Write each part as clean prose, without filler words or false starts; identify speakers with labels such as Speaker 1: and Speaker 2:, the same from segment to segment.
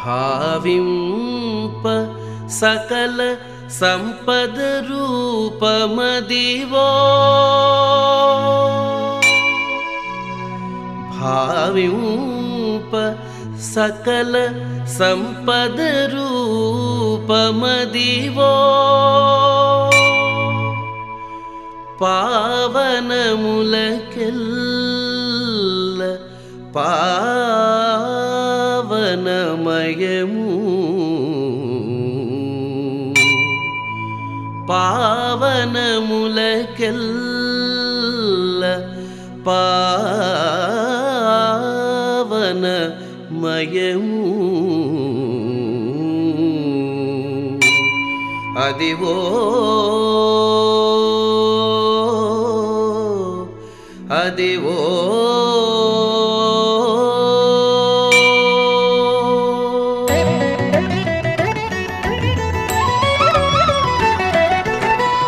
Speaker 1: భావింప సకల సంపద రూపమదివో భావింప సకల సంపద రూపమదివో పావనములకెల్ల పావనమయము పావనములకెల్ల పావనమయము అదివో అదివో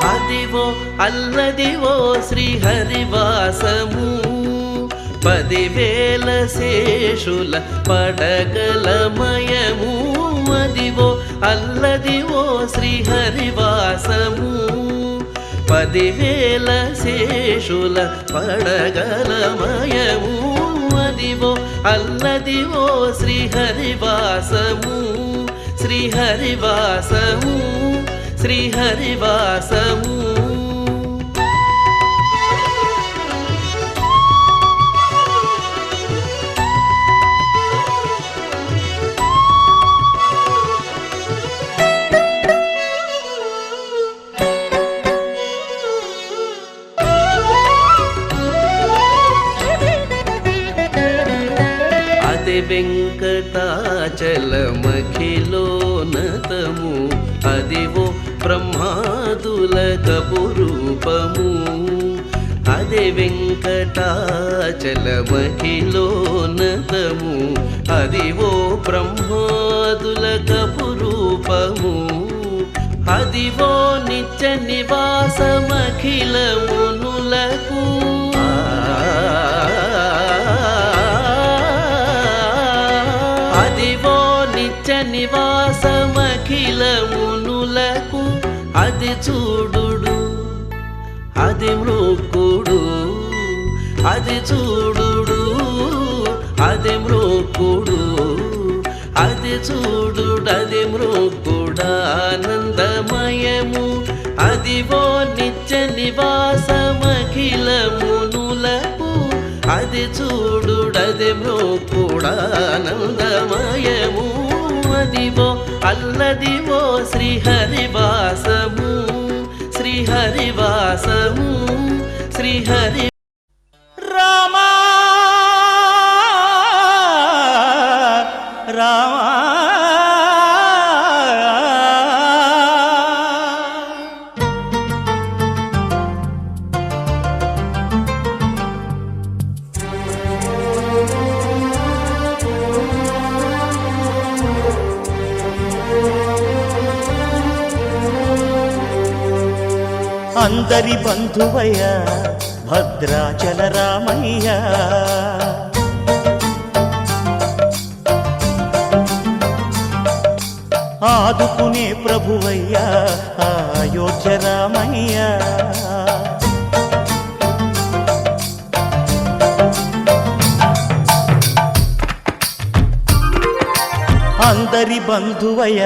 Speaker 1: అదివో అల్లదివో శ్రీహరివాసము 10,000 శేషుల పడగలమయము అదివో అల్లదివో శ్రీహరివాసము 10,000 శేషుల పడగలమయము అదివో అల్లదివో శ్రీహరివాసము శ్రీహరివాసము శ్రీహరివాసము వెంకటాచలమఖిలోనతము అదివో బ్రహ్మాదులకపు రూపము అదే వెంకటాచలమఖిలోనతము అదివో బ్రహ్మాదులకపు రూపము అదివో నిత్య నివాసమఖిలమునులకు అదివో నిత్య నివాసమఖిలమునులకు అది చూడుడు అది మృక్కుడు అది చూడుడు అది మృక్కుడు అది చూడుడు అది మృక్కుడానందమయము అదివో నిత్య నివాసమఖిలమునులకు అది చూడుడది మృక్కుడానందమయము అదివో అల్లదివో శ్రీహరివాసము శ్రీహరివాసము శ్రీహరి
Speaker 2: రామా రామా అందరి బంధువయ్య భద్రాచల రామయ్య ఆదుకునే ప్రభువయ్య అయోధ్య రామయ్య అందరి బంధువయ్య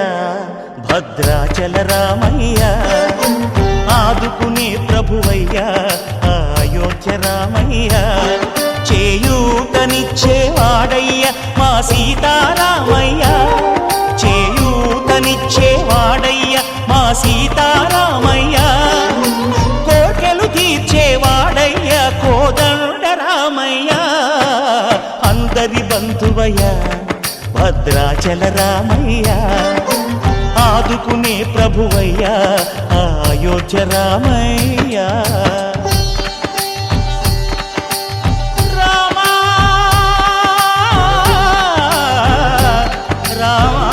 Speaker 2: భద్రాచల రామయ్య ఆదుకునే ప్రభువయ్యా అయోధ్య రామయ్య చేయూతనిచ్చేవాడయ్య మా సీతారామయ్య చేయూతనిచ్చేవాడయ్య మా సీతారామయ్య కోర్కెలు తీర్చేవాడయ్య కోదండ రామయ్య అందరి బంధువయ్య భద్రాచల రామయ్య ఆదుకునే ప్రభువయ్యా అయోధ్య రామయ్య రామా రామా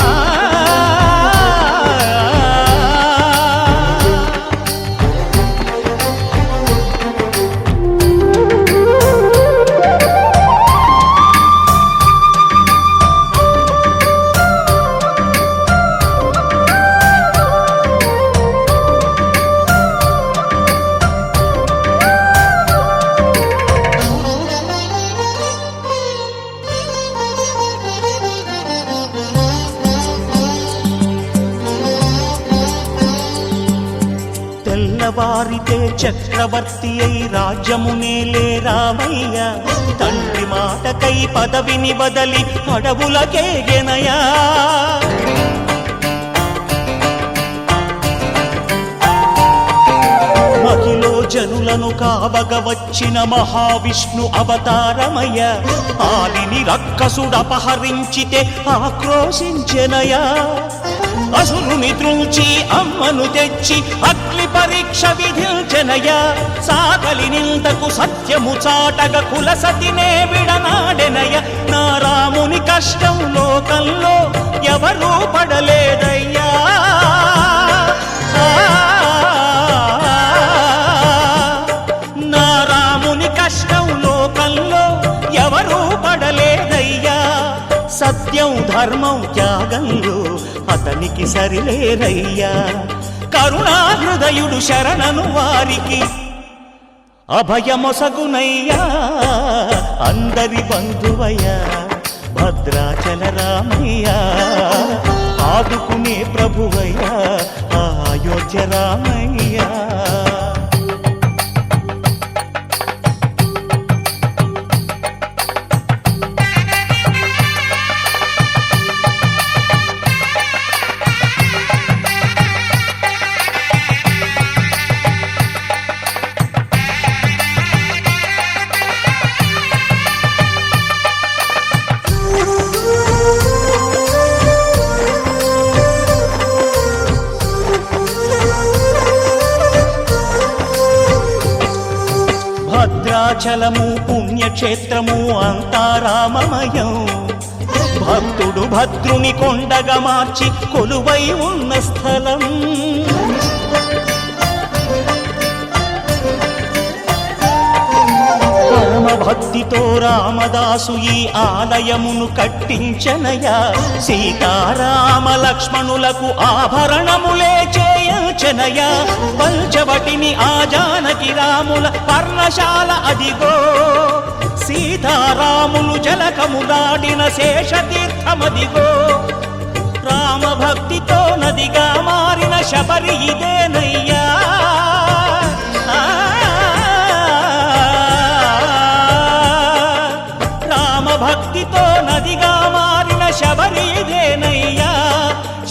Speaker 2: మారితే చక్రవర్తి అయి రాజ్యమునేలే రామయ్య తండ్రి మాటకై పదవిని వదలి అడవులకేగెనయా మహిలో జనులను కావగ వచ్చిన మహావిష్ణు అవతారమయ్య ఆలిని రక్కసుడపహరించితే ఆక్రోశించెనయా అసురుని త్రుంచి అమ్మను తెచ్చి అగ్ని పరీక్ష విధించెనయ సాగలి నిందకు సత్యము చాటగ కులసతినే విడనాడెనయ నా రాముని కష్టం లోకంలో ఎవరూ పడలేదయ్యా నా రాముని కష్టం లోకంలో ఎవరూ పడలేదయ్యా సత్యం ధర్మం త్యాగంలో అతనికి సరిలేరయ్యా కరుణాహృదయుడు శరణను వారికి అభయమొసగునయ్యా అందరి బంధువయ్యా భద్రాచల రామయ్యా ఆదుకునే ప్రభువయ్యా అయోధ్య రామయ్యా భద్రాచలము పుణ్యక్షేత్రము అంతా రామమయం భక్తుడు భద్రుని కొండగా మార్చి కొలువై ఉన్న స్థలం పరమ భక్తితో రామదాసు ఈ ఆలయమును కట్టించనయా సీతారామ లక్ష్మణులకు ఆభరణములే చేయించనయా పంచవటిని ఆ జానకి రాముల పర్ణశాల అదిగో సీతారాములు జలకములాడిన శేషతీర్థమదిగో రామ భక్తితో నదిగా మారిన శబరి ఇదేనయ్యా భక్తితో నదిగా మారిన శబరి ఇదేనయ్యా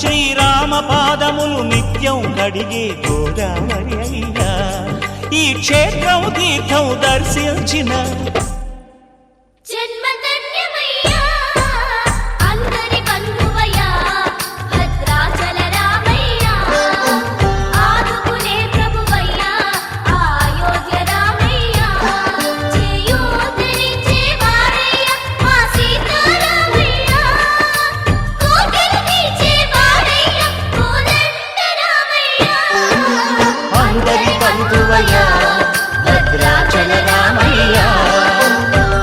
Speaker 2: శ్రీరామ పాదములు నిత్యం కడిగే గోదావరి అయ్యా ఈ క్షేత్రం తీర్థం దర్శించిన భద్రాచల రామయ్య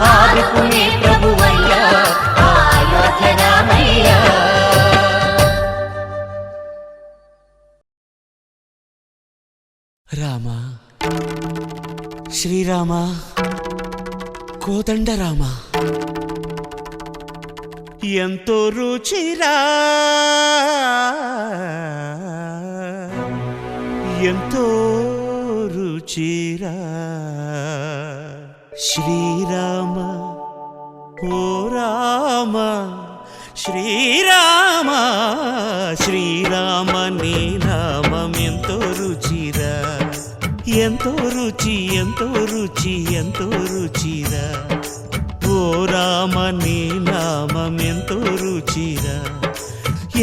Speaker 2: ఆదుకునే ప్రభువయ్య అయోధ్య రామయ్య రామ శ్రీరామ కోదండ రామ ఎంతో రుచిరా ఎంతో రుచిరా శ్రీరామ ఓ రామ శ్రీరామ శ్రీరామ నీ నామం ఎంతో రుచిరా ఎంతో రుచి ఎంతో రుచి ఎంతో రుచిరా ఓ రామ నీ నామం ఎంతో రుచిరా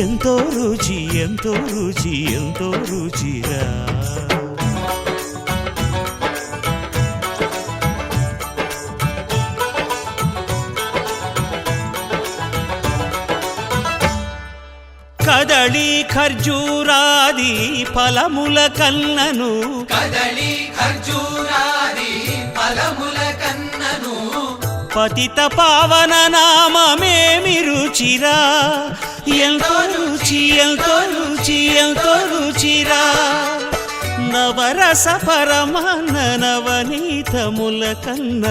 Speaker 2: ఎంతో రుచి ఎంతో రుచి ఎంతో రుచిరా కదళి ఖర్జూరాది ఫలముల కన్నను
Speaker 3: కదళి ఖర్జూరాది ఫలముల కన్నను
Speaker 2: పతిత పావన నామమేమి రుచిరా ఎంతో రుచి ఎంతో రుచి ఎంతో రుచిరా నవరస పరమాన్న నవనీతముల కన్న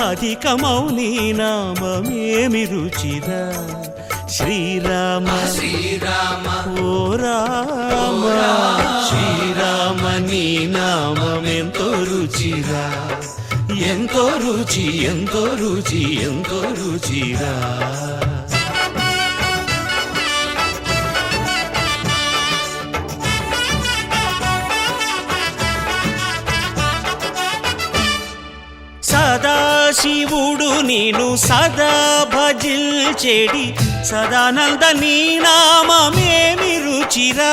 Speaker 2: అధికమౌ నీ నామమేమి రుచిరా శ్రీరామ
Speaker 3: శ్రీరామ
Speaker 2: ఓ రామ శ్రీరామ నీ నామమెంతో రుచిరా ఎంతో రుచి ఎంతో రుచి ఎంతో రుచిరా సదాశివుడు నేను సదా భజిల్చెడి సదానంద నీ నామమేమి రుచిరా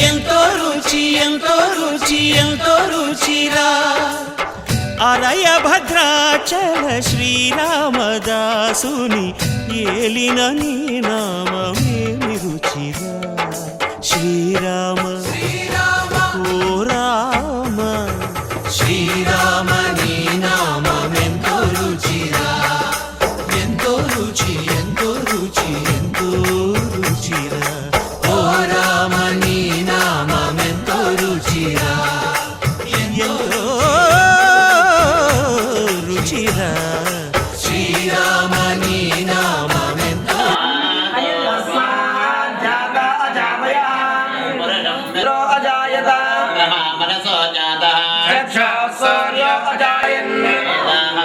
Speaker 2: ఎంతో రుచి ఎంతో రుచి ఎంతో రుచిరా అలయ భద్రాచల శ్రీరామదాసుని ఏలిన నీ నామమేమి రుచిరా శ్రీరామ ఓ రామ శ్రీరామ నీ నామమెంతో రుచిరా ఎంతో రుచి ఎంతో రుచి ఎంతో రుచిరా ఓ రామ నీ నామమెంతో రుచిరా ఎంతో రుచిరా శ్రీరామ నీ నామమెంతో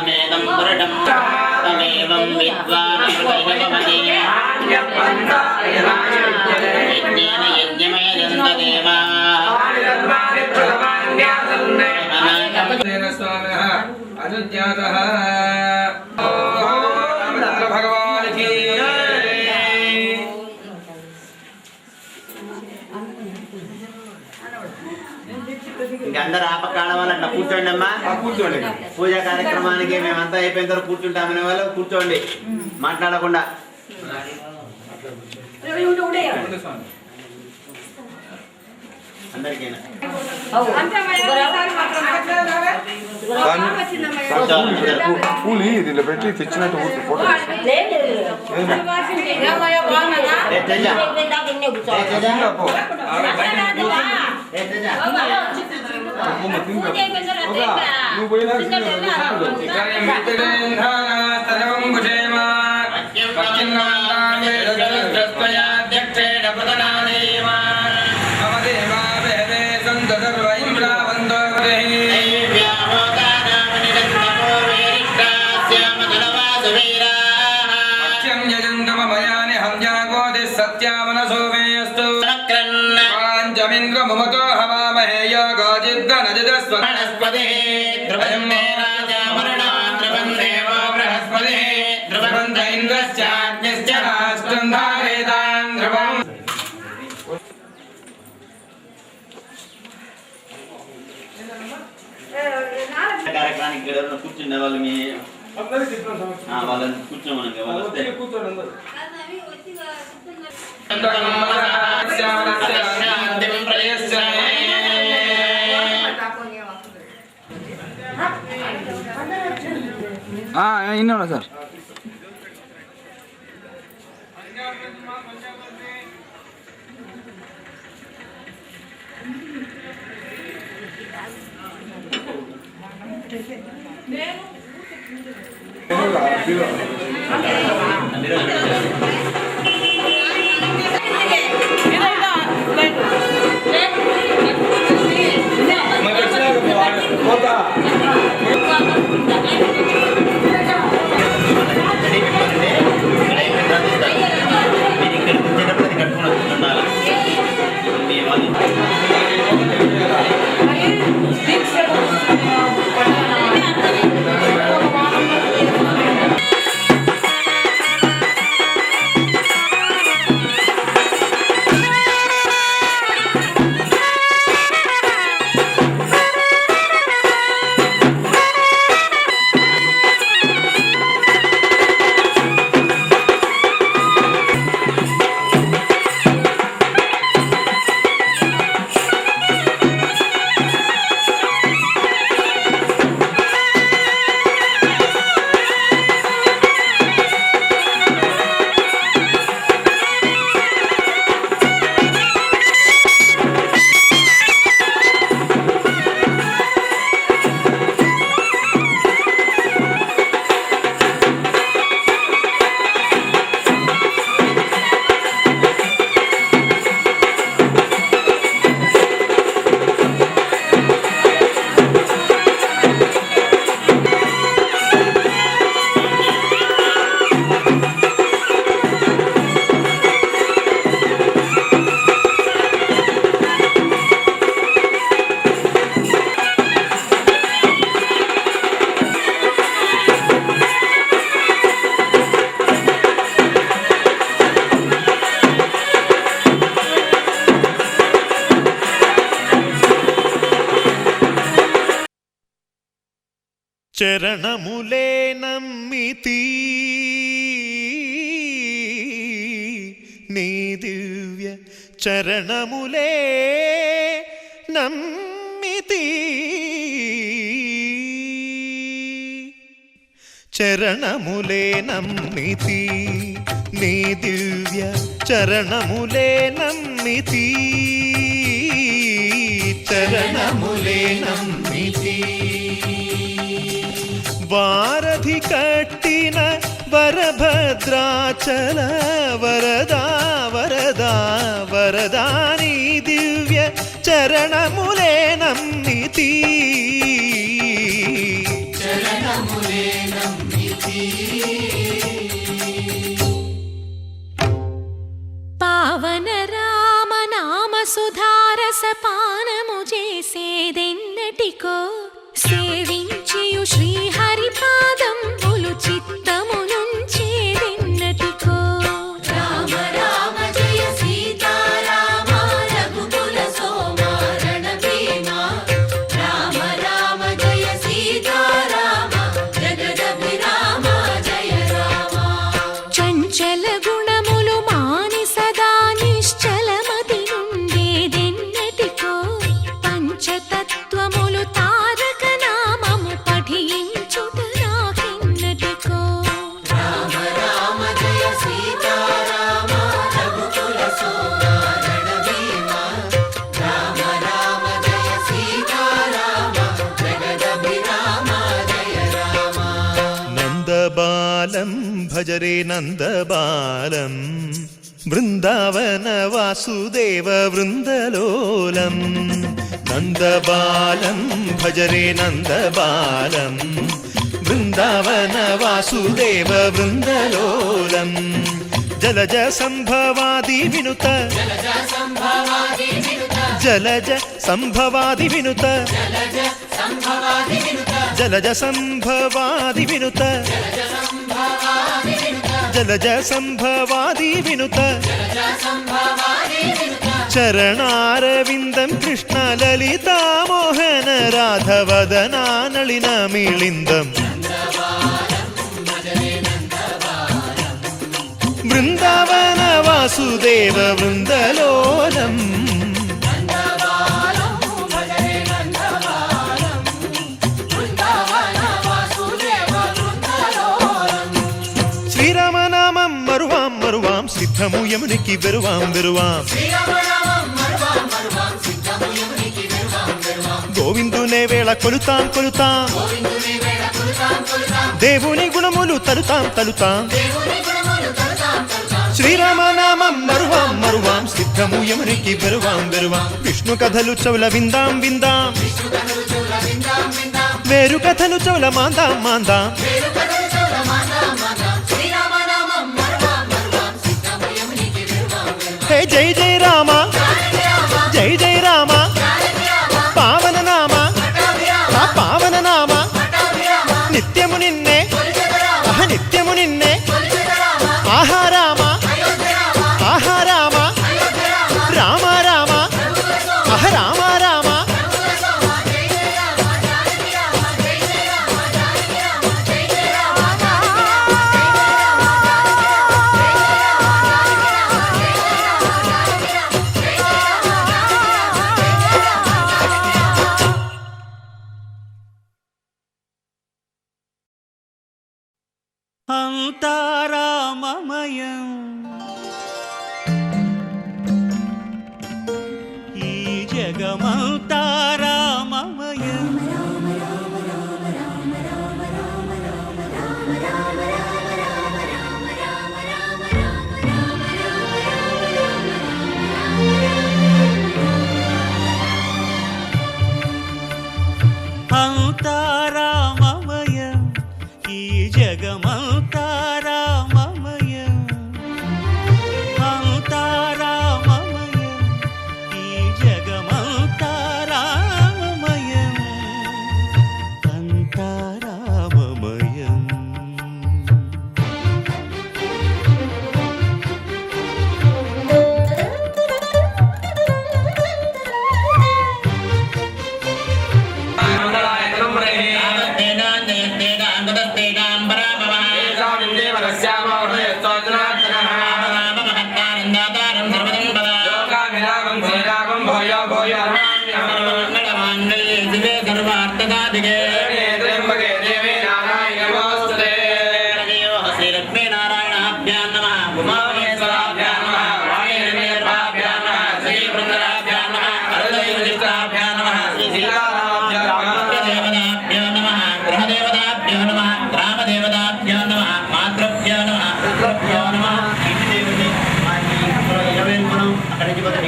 Speaker 4: మేదం పురుషం తమేవం విద్వాన్ యజ్ఞేన యజ్ఞమయజంత దేవా
Speaker 5: అనుజ్ఞాతః భగవానికి
Speaker 4: ఇంకా అందరు ఆపకాడ వాళ్ళు అట్లా కూర్చోండి అమ్మా
Speaker 5: కూర్చోండి.
Speaker 4: పూజా కార్యక్రమానికి మేమంతా అయిపోయిన తర్వాత కూర్చుంటామనే వాళ్ళు కూర్చోండి మాట్లాడకుండా అందరికైనా
Speaker 5: పూలి దీనిలో పెట్టి తెచ్చినట్టు ఫోటో నువ్వు పోయినా
Speaker 3: మమతో హవామహే యోగోజిద్గనజిదస్వ
Speaker 4: వనస్పతి ధ్రువం మే రాజా వరుణాన్ ధ్రువం దేవో బృహస్పతి ధ్రువం
Speaker 3: ఇంద్రశ్చాగ్నిశ్చ రాష్ట్రం ధారయతాన్ ధ్రువం
Speaker 4: కార్యక్రమానికి ఇక్కడ ఎవరైనా కూర్చుండే వాళ్ళు మీ వాళ్ళని కూర్చోమని వాళ్ళు వస్తే
Speaker 5: ఇన్నా సార్
Speaker 2: చరణములే నమ్మితి నీ దివ్య చరణములే నమ్మితి చరణములే నమ్మితి నీ దివ్య చరణములే నమ్మితి చరణములే నమ్మితి వారధి కట్టిన వరభద్రాచల వరదా వరదా వరదా నీ దివ్య చరణములే నమ్మితి
Speaker 1: చరణములే నమ్మితి
Speaker 6: పావన రామ నామ సుధారస పానము చేసేదెన్నటికో సేవించియు శ్రీహరి పాదంబులు చిత్తమునుంచేదెన్నటికో రామ రామ జయ సీతారామ రఘుకుల సోమ రణభీమ రామ రామ జయ సీతారామ జగదభిరామ జయ రామ చంచల గుణములు మాని సదా నిశ్చలమతి నుండేదెన్నటికో పంచతత్వములు తారక నామము పఠించుట నాకెన్నటికో రామ రామ జయ సీతారామ రఘుకుల సోమ రణభీమ రామ రామ జయ సీతారామ జగదభిరామ జయ రామ
Speaker 2: నందబాలం భజరే నందబాలం బృందావన వాసుదేవ వృందలోలం నందబాలం భజరే నందబాలం బృందావన వాసుదేవ వృందలోలం జలజ సంభవాది వినుత జలజ సంభవాది వినుత జలజ సంభవాది వినుత జలజ సంభవాది వినుత చరణారవిందం కృష్ణ లలితా మోహన రాధవదనా నళిన మిళిందం బృందావన వాసుదేవ వృందలోలం శ్రీరామనామం మరువాం మరువాం సిద్ధము యమునికి వెరువాం వెరువాం గోవిందునే వేళ కొలుతాం కొలుతాం దేవుని గుణములు తలుతాం తలుతాం శ్రీరామనామం మరువాం మరువాం సిద్ధము యమునికి వెరువాం వెరువాం విష్ణు కథలు చౌల విందాం విందాం వేరు కథలు చౌల మాందాం మాందాం హే జై జై రామ జై జై రామ పావన నామ ఆ పావన నామ నిత్యము నిన్నే నిత్యము నిన్నే ఆహా రామ ఆహా రామ రామ రామ ఆహ రామ రామ అంతారామమయం ఈ జగమంతారామమయం అంతారామమయం ఈ జగమంతారామమయం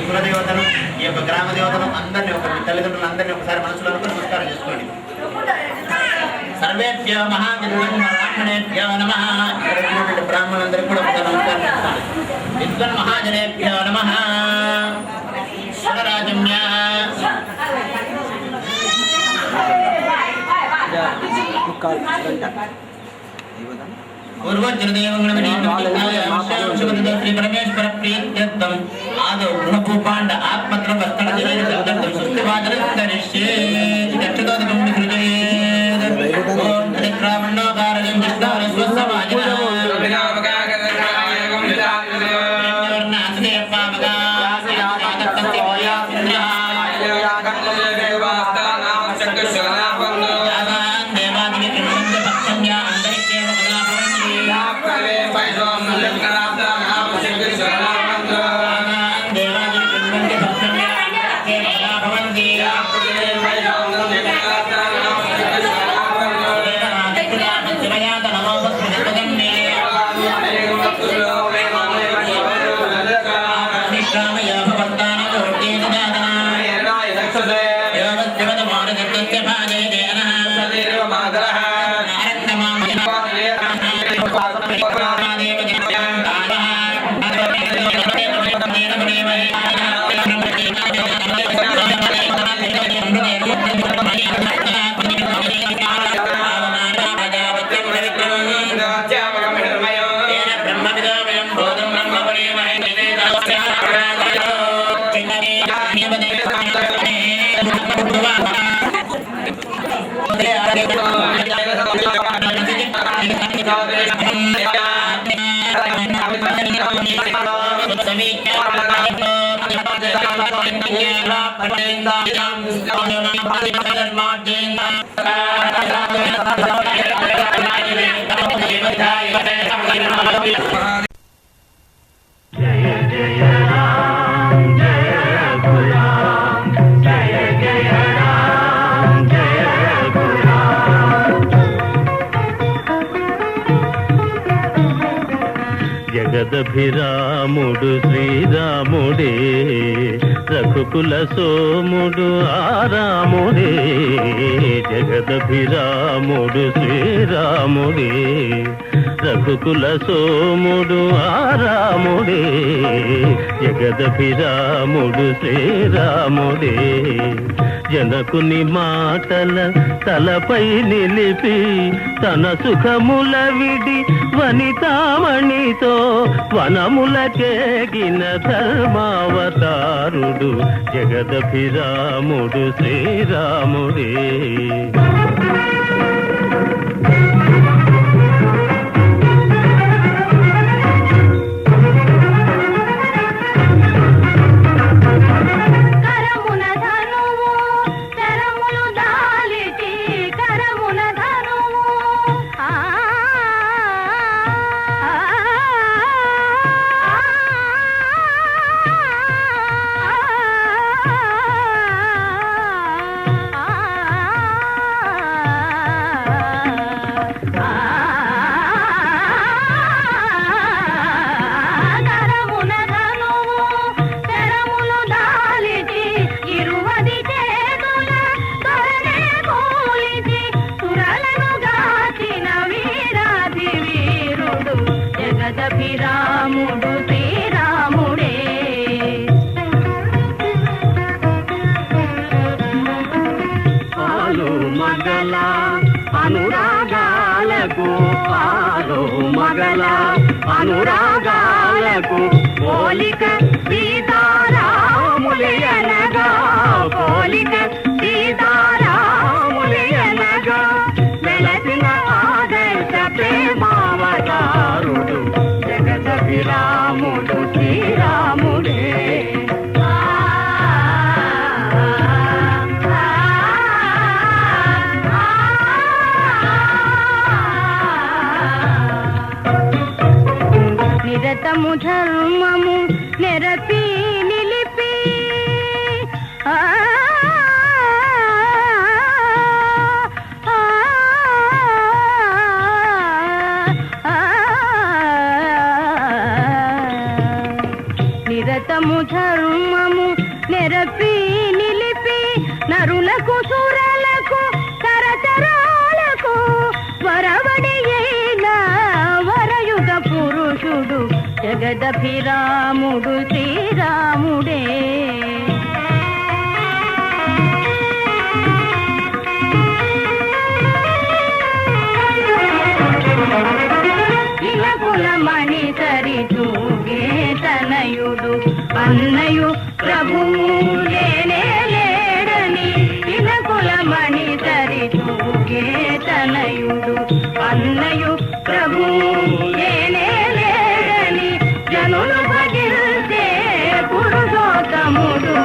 Speaker 4: కులదేవతను ఈ యొక్క గ్రామ దేవతను అందరినీ ఒక తల్లిదండ్రులు అందరినీ ఒకసారి మనసులో నమస్కారం చేసుకోండి. సర్వేభ్యో మహాజన్మేభ్యో నమః. బ్రాహ్మణులందరికీ కూడా ఒక నమస్కారం చేసుకోండి. విద్వన్ మహాజనేభ్యో నమః. శివరాజమ్య శ్రీ పరమేశ్వర ప్రీత్యర్థం ఆదో గృహభూపాండ ఆత్మత్ర వస్త్ర
Speaker 7: జగదభిరాముడు శ్రీరాముడే రఘుకుల సోముడు ఆరాముడే. జగదభిరాముడు శ్రీరాముడే రఘుకుల సోముడు ఆరాముడే. జగదభిరాముడు శ్రీరాముడే జనకుని మాటల తలపై నిలిపి తన సుఖముల విడి వనితామణితో వనములకేగిన ధర్మావతారుడు జగదభిరాముడు శ్రీరాముడే.
Speaker 6: జగదభిరాముడు శ్రీరాముడే.
Speaker 7: పాలు మగల అనురాగాలకు పాలు మగల అనురాగాలకు
Speaker 6: పోలిక సీతారాములయనగా పోలిక సీతారాములయనగా వెలసిన ఆదర్శ ప్రేమావతారు రాముడు శ్రీరాముడే నిరతము ధర్మము నెరపి నిలిపి నిరతము ధర్మము నెరపి నిలిపి నరులకు సురలకు కరచరాలకు వరవడి అయిన వరయుగ పురుషుడు జగదభిరాముడు శ్రీరాముడే కులమణి సరి తూగే తనయుడు అన్నయు ప్రభువు లేడని కులమణి సరి తూగే తనయుడు అన్నయు ప్రభువు లేడని జనులు భజిల్సే పురుషోత్తముడు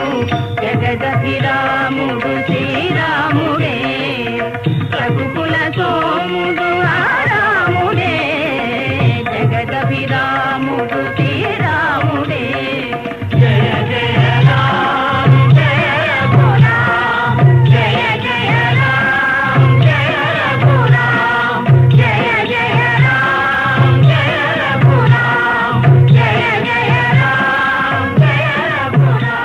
Speaker 6: జగదభిరాముడు శ్రీరాముడే రఘుకుల సోముడు రాముడే జగదభిరాముడు శ్రీరాముడే జయ జయ రామ జయ రఘురామ జయ జయ రామ జయ రఘురామ జయ జయ రామ జయ రఘురామ జయ జయ రామ జయ రఘురామ.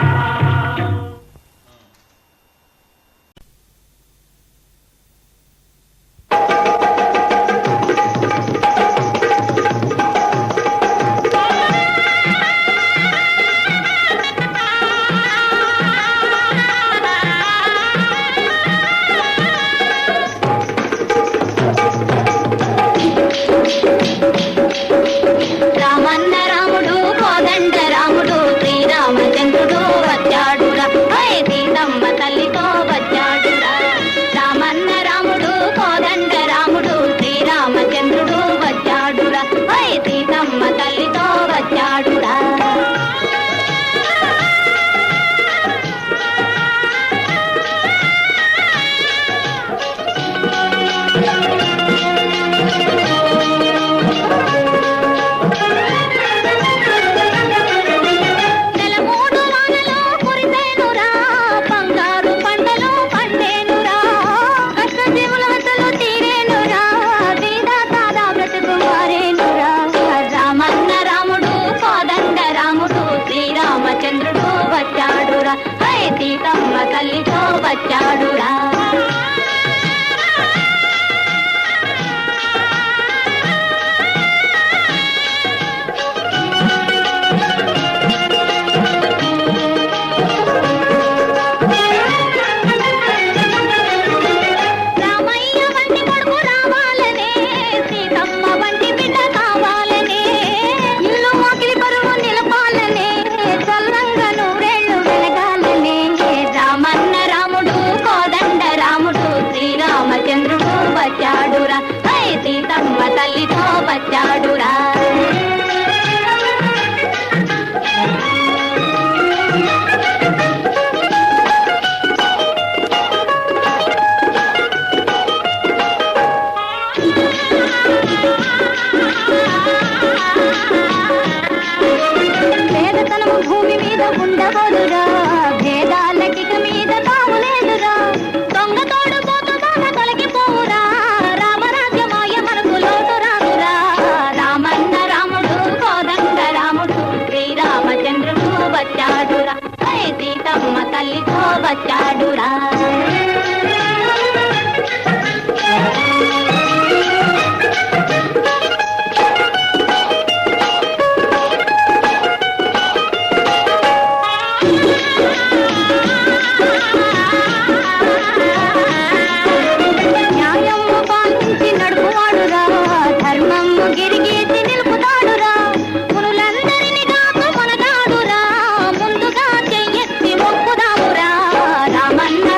Speaker 6: రామన్న రాముడు కోదండ రాముడు శ్రీరామచంద్రుడు వచ్చాడురా హై సీతమ్మ తల్లితో వచ్చాడురా రామన్న రాముడు కోదండ రాముడు శ్రీరామచంద్రుడు వచ్చాడురా హై సీతమ్మ తల్లితో వచ్చాడురా నెలమూడు వానలో కురిసేనురా బంగారు పంటలు పండేనురా కష్టజీవుల హతలు తీరేనురా దీదాతాదా బ్రతుకు మారేనురా రామన్న రాముడు కోదండ రాముడు శ్రీరామచంద్రుడు వచ్చాడురా హై సీతమ్మ తల్లితో వచ్చాడురా రామయ్య వంటి కొడుకు రావాలనే సీతమ్మ వంటి బిడ్డ కావాలనే ఇల్లు వాకిలి పరువు నిలపాలనే చల్లంగా నూరేళ్లు వెలగాలనే రామన్న రాముడు కోదండ రాముడు శ్రీరామచంద్రుడు వచ్చాడురా హై సీతమ్మ తల్లితో వచ్చాడురా పేదతనము భూమి మీద ఉండబోదురా భేదాలకిక మీద తావులేదురా దొంగ తోడు పోతు బాధ తొలగిపోవురా రామరాజ్యమాయ మనకు లోటు రాదురా రామన్న రాముడు కోదండ రాముడు శ్రీరామచంద్రుడు వచ్చాడురా హై సీతమ్మ తల్లితో వచ్చాడురా న్యాయము పాలించి నడుపువాడురా ధర్మము గిరిగీసి నిలుపుతాడురా మునులందరినీ కాకు మనగాడురా ముందుగా చెయ్యెత్తి మొక్కుదామురా రామన్న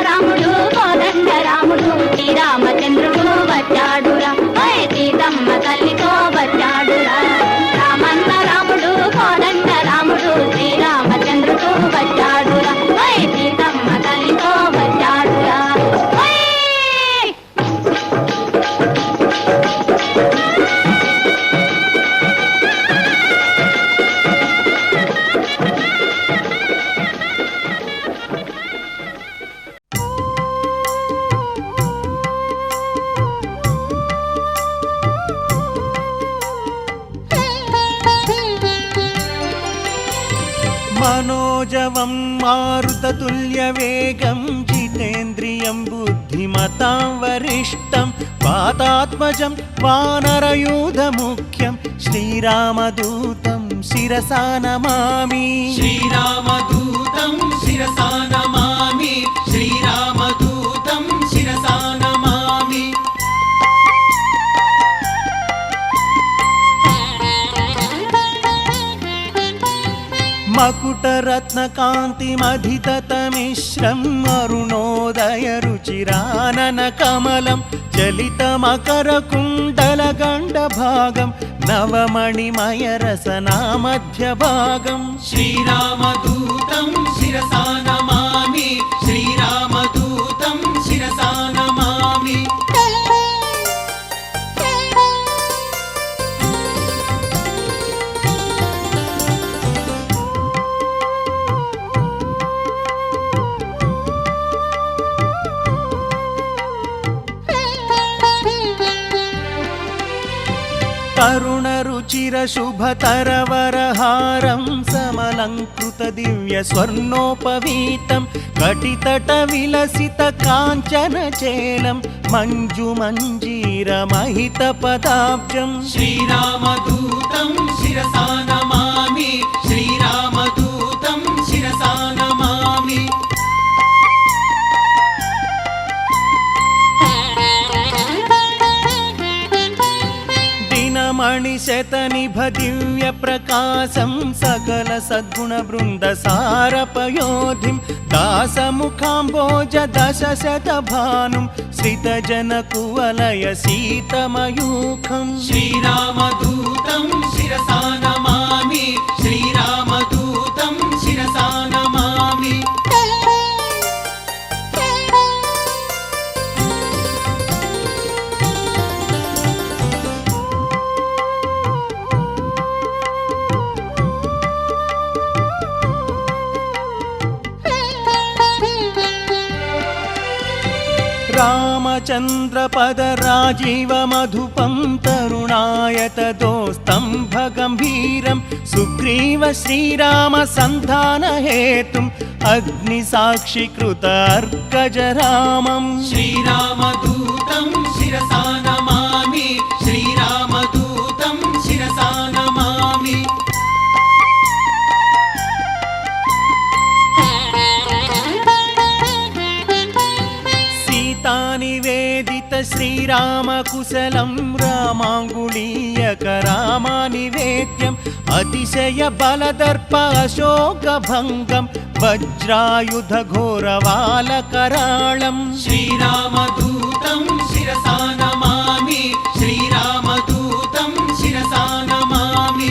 Speaker 2: मनोजवं मारुततुल्यवेगं जितेन्द्रियं बुद्धिमतां वरिष्ठं वातात्मजं वानरयूथमुख्यं श्रीरामदूतं शिरसा नमामि
Speaker 1: श्रीरामदूतं शिरसा नमामि श्रीरामदूतं शिरसा नमामि
Speaker 2: मकुटरत्नकान्तिमधिततमिश्रम् अरुणोदयरुचिराननकमलं चलितमकरकुण्डलगण्डभागं नवमणिमयरसनामध्यभागं
Speaker 1: श्रीरामदूतं शिरसा नमामि श्रीरामदूतं शिरसा नमामि
Speaker 2: तरुणरुचिरशुभतरवरहारं समलङ्कृतदिव्यस्वर्णोपवीतं कटितटविलसितकाञ्चनचेलं मञ्जुमञ्जीरमहितपदाब्जं
Speaker 1: श्रीरामदूतं शिरसा नमामि श्रीरामदूतं शिरसा नमामि
Speaker 2: मणिशतनिभदिव्यप्रकाशं सकलसद्गुणवृन्दसारपयोधिं दासमुखाम्बोजदशशतभानुं श्रितजनकुवलयसीतमयूखं
Speaker 1: श्रीरामदूतं शिरसा नमामि श्रीरामदूतं शिरसा नमामि
Speaker 2: रामचन्द्रपदराजीवमधुपं तरुणायतदोस्तम्भगम्भीरं सुग्रीव श्रीरामसन्धानहेतुम् अग्निसाक्षिकृतार्कजरामं
Speaker 1: श्रीरामदूतं शिरसा नमामि श्रीरामदूतं शिरसा नमामि
Speaker 2: निवेदित श्रीरामकुशलं रामाङ्गुलीयकरामानिवेद्यम् अतिशयबलदर्प अशोकभङ्गं वज्रायुधघोरवालकराळं
Speaker 1: श्रीरामदूतं शिरसा नमामि श्रीरामदूतं शिरसा नमामि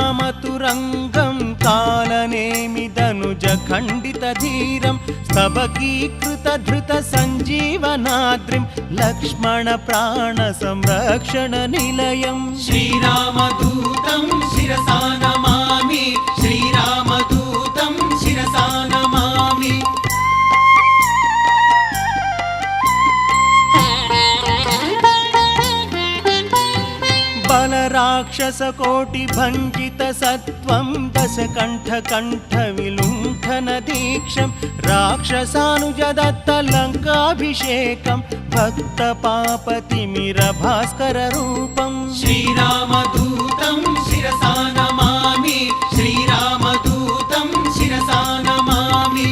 Speaker 2: रावणघनयुद्धरामतुरङ्गं कालनेमिदनुजखण्डितधीरं स्तबकीकृतधृतसञ्जीवनाद्रिं लक्ष्मणप्राणसंरक्षणनिलयं
Speaker 1: श्रीरामदूतं शिरसा नमामि श्रीरामदूतं शिरसा नमामि
Speaker 2: बलराक्षसकोटिभञ्जितसत्त्वं दशकण्ठकण्ठविलुण्ठनदीक्षं राक्षसानुजदत्तलङ्काभिषेकं भक्तपापतिमिरभास्कररूपं
Speaker 1: श्रीरामदूतं शिरसा नमामि श्रीरामदूतं शिरसा नमामि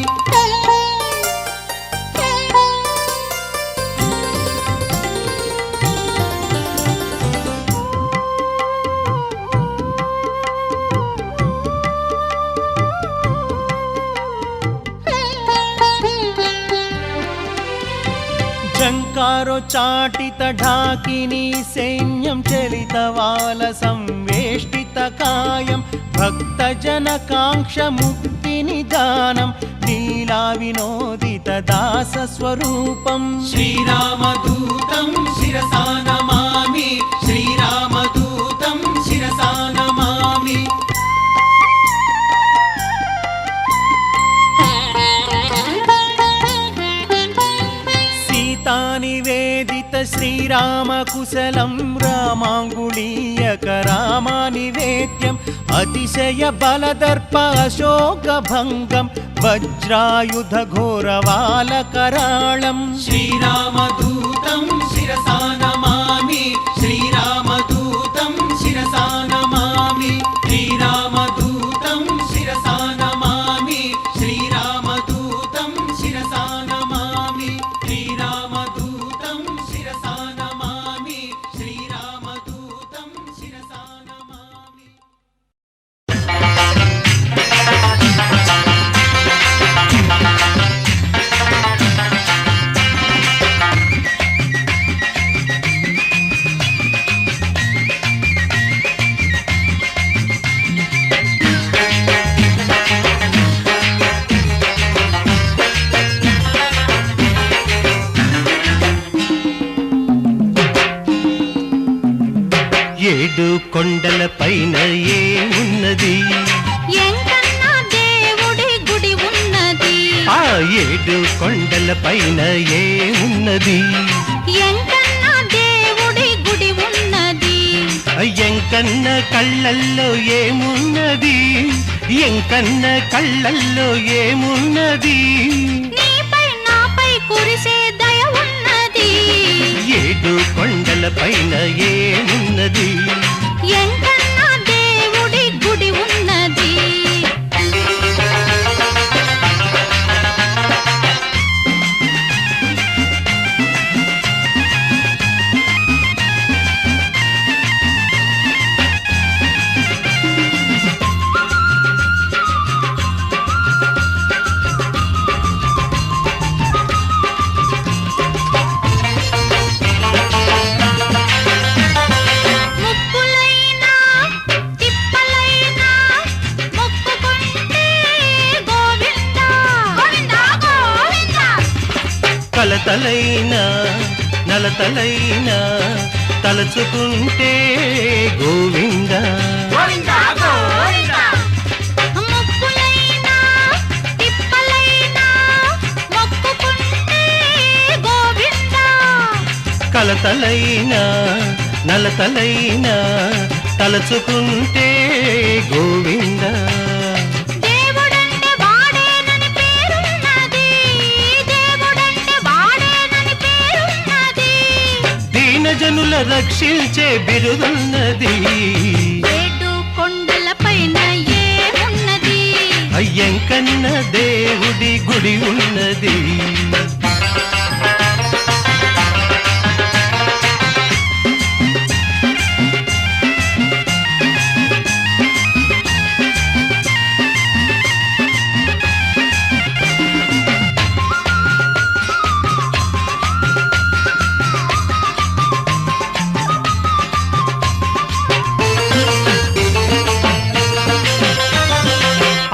Speaker 2: जङ्कारोच्चाटितढाकिनी सैन्यं चलितवालसंवेष्टितकायं भक्तजनकाङ्क्षमुक्तिनिदानं लीलाविनोदितदासस्वरूपं
Speaker 1: श्रीरामदूतं शिरसा नमामि श्रीरामदूतं
Speaker 2: నివేదిత శ్రీరామకుశలం రామాంగుళీయక రామానివేద్యం అతిశయ బలదర్ప అశోకభంగం వజ్రాయుధ ఘోరవాలకరాళం
Speaker 1: శ్రీరామదూతం శిరసా నమామి శ్రీరామదూతం శిరసా నమామి శ్రీరామదూతం శిరసా నమామి శ్రీరామదూతం శిరసా నమామి శ్రీరామదూతం శిరసా నమామి శ్రీరామదూతం శిరసా నమామి.
Speaker 7: ఏడు కొండల పైన ఏమున్నది
Speaker 6: ఎంకన్నా దేవుడి గుడి ఉన్నది
Speaker 7: ఆ ఏడు కొండల పైన ఏమున్నది
Speaker 6: ఎంకన్నా దేవుడి గుడి ఉన్నది
Speaker 7: ఎంకన్న కళ్ళల్లో ఏమున్నది ఎంకన్న కళ్ళల్లో ఏమున్నది
Speaker 6: నీపై నాపై కురిసే దయ ఉన్నది
Speaker 7: ఏడు కొండల పైన ఏమున్నది
Speaker 6: ఎంకన్నా దేవుడి గుడి ఉన్నది ముక్కులైనా తిప్పలైనా మొక్కుకుంటే గోవిందా గోవిందా గోవిందా
Speaker 7: కలతలైన నలతలైన తలచుకుంటే గోవింద
Speaker 6: గోవిందా గోవిందా ముక్కులైనా తిప్పలైనా మొక్కుకుంటే గోవిందా
Speaker 7: కలతలైన నలతలైన తలచుకుంటే గోవింద
Speaker 6: దేవుడంటే వాడేనని పేరున్నది దేవుడంటే వాడేనని పేరున్నది
Speaker 7: దీనజనుల రక్షించే బిరుదున్నది
Speaker 6: ఏడు కొండల పైన ఏమున్నది
Speaker 7: అయ్యంకన్న దేవుడి గుడి ఉన్నది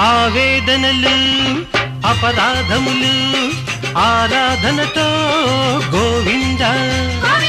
Speaker 7: ఆవేదనలు అపరాధములు ఆరాధనతో గోవింద
Speaker 6: గోవిందా